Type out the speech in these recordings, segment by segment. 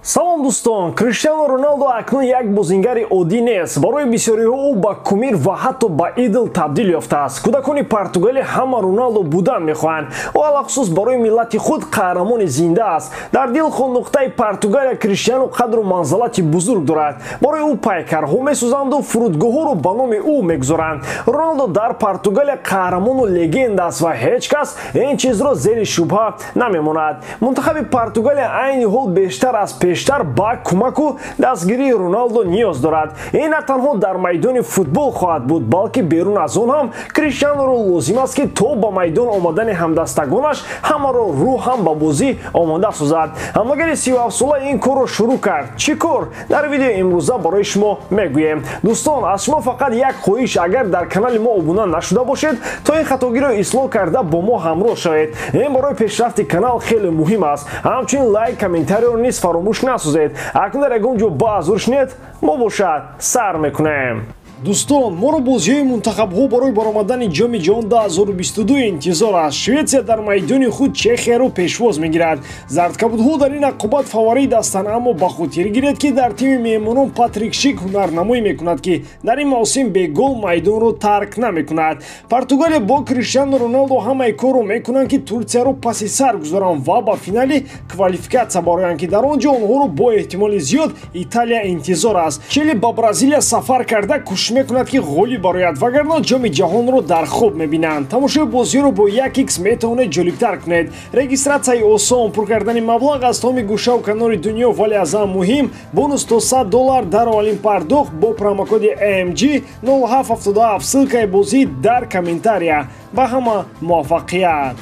салом дӯстон, Криштиану Роналдо акнун як бозингари оддӣ нест. Барои бисёриҳо ӯ ба кумир ва ҳатто ба идол табдил ёфтааст. Кӯдакони Португалия ҳама Роналдо будан мехоҳанд. Ӯ алахусус барои миллати худ қаҳрамони зинда аст. Дар дилхо нуқтаи Португалия Криштиану қадру манзалати бузург дорад. Барои ӯ пайкарҳо месӯзанду фурудгоҳҳоро ба номи ӯ мегузоранд. Роналдо дар Португалия қаҳрамону легенда аст ва ҳеҷ кас ин чизро зери шубҳа намемонад. Мунтахаби Португалия айни ҳол бештар аз пештар ба кӯмаку дастгирии Роналдо ниёз дорад. Ин на танҳо дар майдони футбол хоҳад буд, балки берун аз он ҳам Криштианоро лозим аст ки то ба майдон омадани ҳамдастагонаш ҳамаро рӯ ҳам ба бозӣ омода созад. Ҳамлагари 37-сола ин корро шурӯъ кард. Чӣ кор? Дар видеои имрӯза барои шумо мегӯем. Дӯстон, аз шумо фақат як хоҳиш, агар дар канали мо обуна нашуда бошед, то ин хатогиро ислоҳ карда бо мо ҳамроҳ шавед. Ин барои пешрафти канал хеле муҳим аст. Ҳамчунин лайк, комментариро низ фаромӯш насозед. Акнун дар ягон ҷо баъз уршнед, мо бошад сар мекунем. Дӯстон, моро бозиҳои мунтахабҳо барои баромадани ҷоми ҷаҳон 2022 интизор аст. Шветсия дар майдони худ Чехияро пешвоз мегирад. Зардкабудҳо дар ин ақобат фаворит ҳастанд, аммо ба хотир гиред ки дар тими меҳмонон Патрик Шик ҳунарнамоӣ мекунад ки дар ин мавсим бе гол майдонро тарк намекунад. Португалия бо Криштиану Роналдо ҳамаи корро мекунанд ки Турсияро паси сар гузоранд ва ба финали квалификатсия бароянд ки дар он ҷо онҳоро бо эҳтимоли зиёд Италия интизор аст. Чили ба Бразилия сафар карда кӯшиш мекунад ки ғолиб барояд, вагарна ҷоми ҷаҳонро дар хоб мебинанд. Тамошои бозиҳоро бо 1x метавонед ҷолибтар кунед. Регистратсияи осон, пур кардани маблағ аз томи гӯшаву канори дунё, вале аз ҳам муҳим, бонус то $100 дар аввалин пардохт бо промокоди AMG 0777. ссилкаи бозӣ дар комментария. Ба ҳама муваффақият.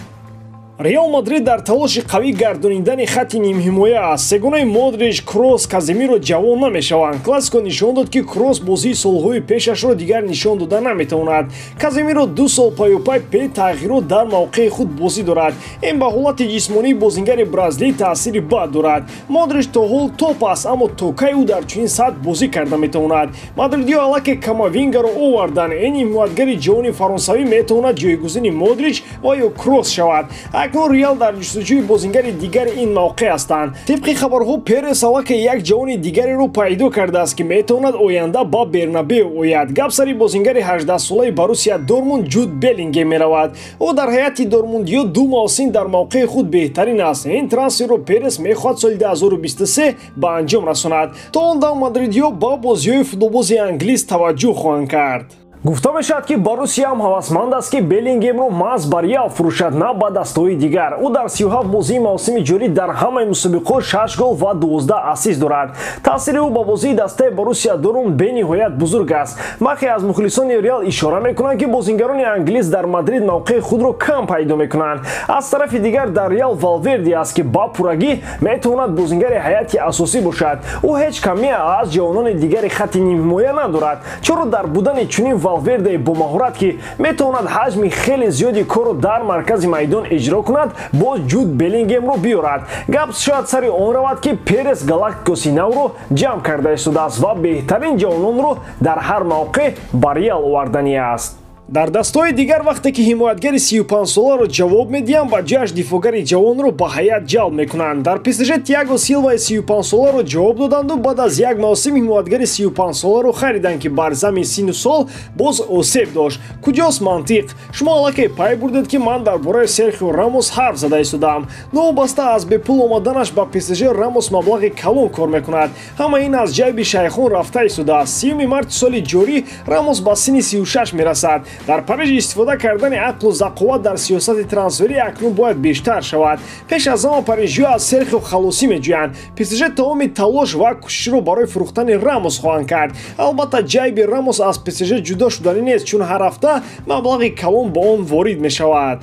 Реал Мадрид дар талоши қавӣ гардониндани хатти нимҳимоя аст. Сегонаи Модрич, Крос, Каземиро ҷавон намешаванд. Классико нишон дод ки Крос бозии солҳои пешашро дигар нишон дода наметавонад. Каземиро 2 сол пайопай бе тағйирот дар мавқеи худ бозӣ дорад. Ин ба ҳолати ҷисмонии бозингари бразилӣ таъсири бад дорад. Модрич то ҳол топ аст, аммо то кай ӯ дар чунин сатҳ бозӣ карда метавонад? Мадридиҳо аллаке Камавингаро оварданд. Ин ҳимоятгари ҷавони фаронсавӣ метавонад ҷойгузини Модрич ва ё Крос шавад. Акнун Реал дар ҷустуҷӯи бозингари дигари ин мавқеъ ҳастанд. Тибқи хабарҳо Перес аллаке як ҷавони дигареро пайдо кардааст ки метавонад оянда ба Бернабеу ояд. Гап сари бозингари 18-солаи Боруссия Дормунд Ҷуд Беллингем меравад. Ӯ дар ҳайати дормундиё 2 мавсим дар мавқеи худ беҳтарин аст. Ин трансферро Перес мехоҳад соли 2023 ба анҷом расонад. То он дам мадридиё ба бозиҳои футболбози англис таваҷҷӯҳ хоҳанд кард. Гуфта мешавад ки Боруссия ҳам ҳавасманд аст ки Беллингемро маҳз ба Реал фурӯшад, на ба дастаҳои дигар. Ӯ дар 37 бозии мавсими ҷорӣ дар ҳамаи мусобиқаҳо 6 гол ва 12 ассист дорад. Таъсири ӯ ба бозии дастаи Боруссия Дормунд бениҳоят бузург аст. Бахе аз мухлисони Реал ишора мекунанд ки бозингарони англис дар Мадрид мавқеи худро кам пайдо мекунанд. Аз тарафи дигар дар Реал Валверде аст ки ба пуррагӣ метавонад бозингари ҳайати асосӣ бошад. Ӯ ҳеҷ каме аз ҷавонони дигари хатти нимҳимоя надорад. Чоро дар будани чунин Валверде бо маҳорат ки метавонад ҳаҷми хеле зиёди корро дар маркази майдон иҷро кунад, боз Ҷуд Беллингемро биёрад. Гап шояд сари он равад ки Перес галактикоси навро ҷамъ карда истодааст ва беҳтарин ҷавононро дар ҳар мавқеъ ба Реал овардани аст. Дар дастаҳои дигар вақте ки ҳимоятгари 35-соларо ҷавоб медиҳанд, ба ҷояш дифогари ҷавонро ба ҳайат ҷалб мекунанд. Дар ПСЖ Тиаго Силваи 35-соларо ҷавоб доданду баъд аз як мавсим ҳимоятгари 35-соларо хариданд ки бар замми синну сол боз осеб дошт. Куҷост мантиқ? Шумо аллакай пай бурдед ки ман дар бораи Серхио Рамос ҳарф зада истодам. Новобаста аз бепул омаданаш ба ПСЖ Рамос маблағи калон кор мекунад. Ҳама ин аз ҷайби шайхон рафта истодааст. 30 марти соли ҷорӣ Рамос ба синни 36 мерасад. Дар Париж истифода кардани ақлу зақоват дар сиёсати трансферӣ акнун бояд бештар шавад. Пеш аз ҳама парижиё аз Серхио халосӣ меҷӯянд. ПСЖ тамоми талош ва кӯшишро барои фурӯхтани Рамос хоҳанд кард. Албатта ҷайби Рамос аз ПСЖ ҷудо шуданӣ нест, чун ҳар ҳафта маблағи калон ба он ворид мешавад.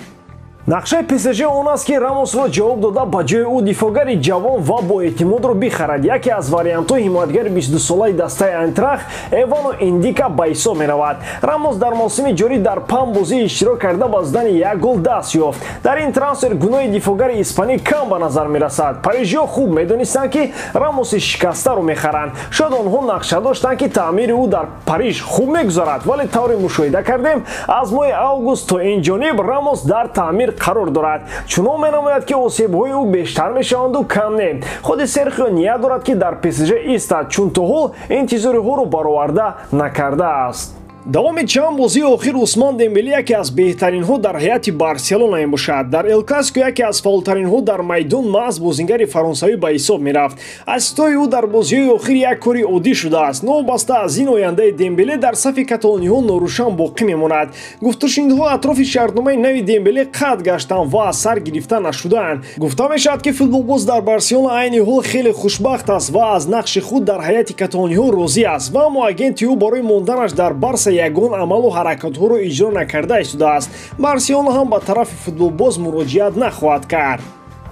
Нақшаи ПСЖ он аст ки Рамосро ҷавоб дода ба ҷои ӯ дифогари ҷавон ва боэътимодро бихарад. Яке аз вариантҳои ҳимоятгари 22-солаи дастаи Айнтрахт Эвано Индика ба ҳисоб меравад. Рамос дар мавсими ҷорӣ дар 5 бозӣ иштирок карда ба задани 1 гол даст ёфт. Дар ин трансфер гуноҳи дифогари испанӣ кам ба назар мерасад. Парижиё хуб медонистанд ки Рамоси шикастаро мехаранд. Шояд онҳо нақша доштанд ки таъмири ӯ дар Париж хуб мегузарад, вале тавре мушоҳида кардем аз моҳи август то инҷониб Рамос дар таъмир қарор дорад. чунон менамояд ки осебҳои ӯ бештар мешаванду кам не. худи Серхио ният дорад ки дар ПСЖ истад, чун то ҳол интизориҳоро бароварда накардааст. давоми чанд бозии охир Усмон Дембеле яке аз беҳтаринҳо дар ҳайати Барселона мебошад. дар Эл Класико яке аз фаъолтаринҳо дар майдон маҳз бозингари фаронсавӣ ба ҳисоб мерафт. асистҳои ӯ дар бозиҳои охир як кори оддӣ шудааст. новобаста аз ин ояндаи Дембеле дар сафи каталониҳо норӯшан боқӣ мемонад. гуфташунидҳо атрофи шартномаи нави Дембеле қатъ гаштанд ва аз сар гирифта нашуданд. гуфта мешавад ки футболбоз дар Барселона айни ҳол хеле хушбахт аст ва аз нақши худ дар ҳайати каталониҳо розӣ аст ва аммо агенти ӯ барои монданаш дар Барса ягон амалу ҳаракатҳоро иҷро накарда истодааст. Барселона ҳам ба тарафи футболбоз муроҷиат нахоҳад кард.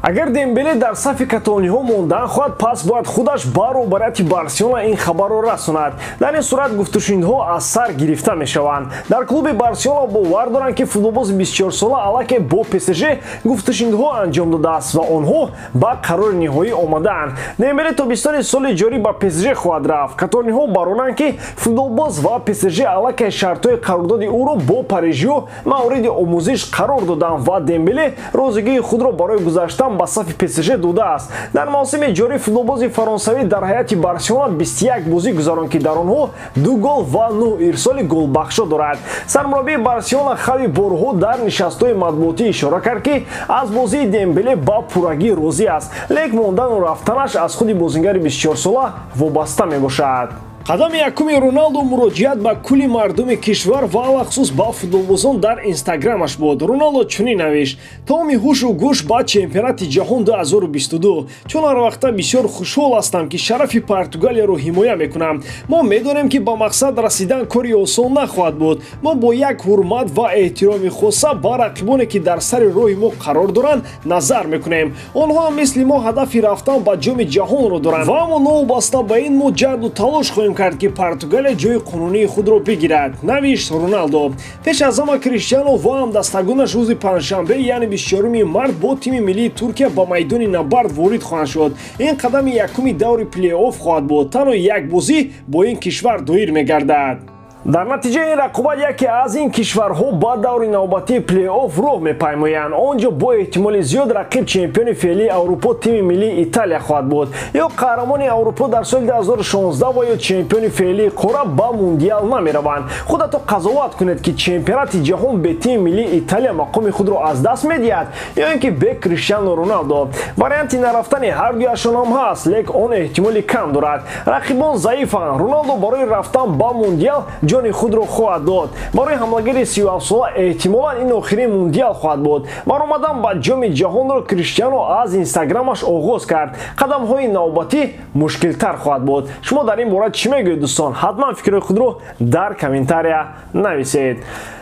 агар Дембеле дар сафи каталониҳо мондан хоҳад, пас бояд худаш баробарияти Барселона ин хабарро расонад. дар ин сурат гуфташунидҳо аз сар гирифта мешаванд. дар клуби Барселона бовар доранд ки футболбози 24-сола аллакай бо ПСЖ гуфташунидҳо анҷом додааст ва онҳо ба қарори ниҳоӣ омадаанд. Дембеле тобистони соли ҷорӣ ба ПСЖ хоҳад рафт. каталониҳо баронанд ки футболбоз ва ПСЖ аллакай шартҳои қарордоди ӯро бо парижиҳо мавриди омӯзиш қарор доданд ва Дембеле розигии худро барои гузаштан ба сафи ПСЖ додааст. дар мавсими ҷорӣ футболбози фаронсавӣ дар ҳайати Барселона 21 бозӣ гузаронд ки дар онҳо 2 гол ва 9 ирсоли голбахшо дорад. сармураббии Барселона хави борҳо дар нишастҳои матбуотӣ ишора кард ки аз бозии Дембеле ба пуррагӣ розӣ аст, лек мондану рафтанаш аз худи бозингари 24-сола вобаста мебошад. қадами якуми Роналду муроҷиат ба кулли мардуми кишвар ва алахсус ба футболбозон дар инстаграмаш буд. Роналду чунин навишт: тамоми ҳушу гӯш ба чемпионати ҷаҳон 2022. чун ҳар вақта бисёр хушҳол ҳастам ки шарафи Португалияро ҳимоя мекунам. мо медонем ки ба мақсад расидан кори осон нахоҳад буд. мо бо як ҳурмат ва эҳтироми хоса ба рақибоне ки дар сари роҳи мо қарор доранд назар мекунем. онҳо ҳам мисли мо ҳадафи рафтан ба ҷоми ҷаҳонро доранд ва мо новобаста ба ин мо ҷаҳду талош хоҳем кард ки Португалия ҷои қонунии худро бигирад, навишт Роналдо. пеш аз ҳама Криштиану ва ҳамдастагонаш рӯзи панҷшанбе, яъне 24 март бо тими миллии Туркия ба майдони набард ворид хоҳанд шуд. ин қадами якуми даври плей-офф хоҳад буд. танҳо як бозӣ бо ин кишвар доир мегардад. дар натиҷаи ин рақобат яке аз ин кишварҳо ба даври навбатии плей-офф роҳ мепаймоянд. он ҷо бо эҳтимоли зиёд рақиб чемпиони феълии Аврупо тими миллии Италия хоҳад буд. ё қаҳрамони Аврупо дар соли 2016 ва ё чемпиони феълии қора ба мундиал намераванд. худато қазоват кунед ки чемпионати ҷаҳон бе тими миллии Италия мақоми худро аз даст медиҳад ё ин ки бе Криштиану Роналдо. варианти нарафтани ҳардуяшон ҳам ҳаст, лек он эҳтимоли кам дорад. рақибон заифанд. Роналдо барои рафтан ба мундиал ҷони худро хоҳад дод. барои ҳамлагири 37сола эҳтимолан ин охирин мундиал хоҳад буд. баромадан ба ҷоми ҷаҳонро Криштиану аз инстаграмаш оғоз кард. қадамҳои навбатӣ мушкилтар хоҳад буд. шумо дар ин бора чӣ мегӯед дӯстон? ҳатман фикрҳои худро дар комментария нависед.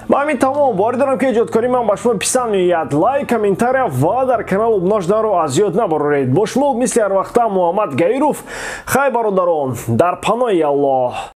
ба ҳамин тамом бори дорам ки эҷодкории ман ба шумо писанд меояд. лайк, комментария ва дар канал обуна шуданро аз ёд набароред. бо шумо мисли ҳар вақта Муҳаммад Гаиров. хай бародарон, дар паноҳи Аллоҳ.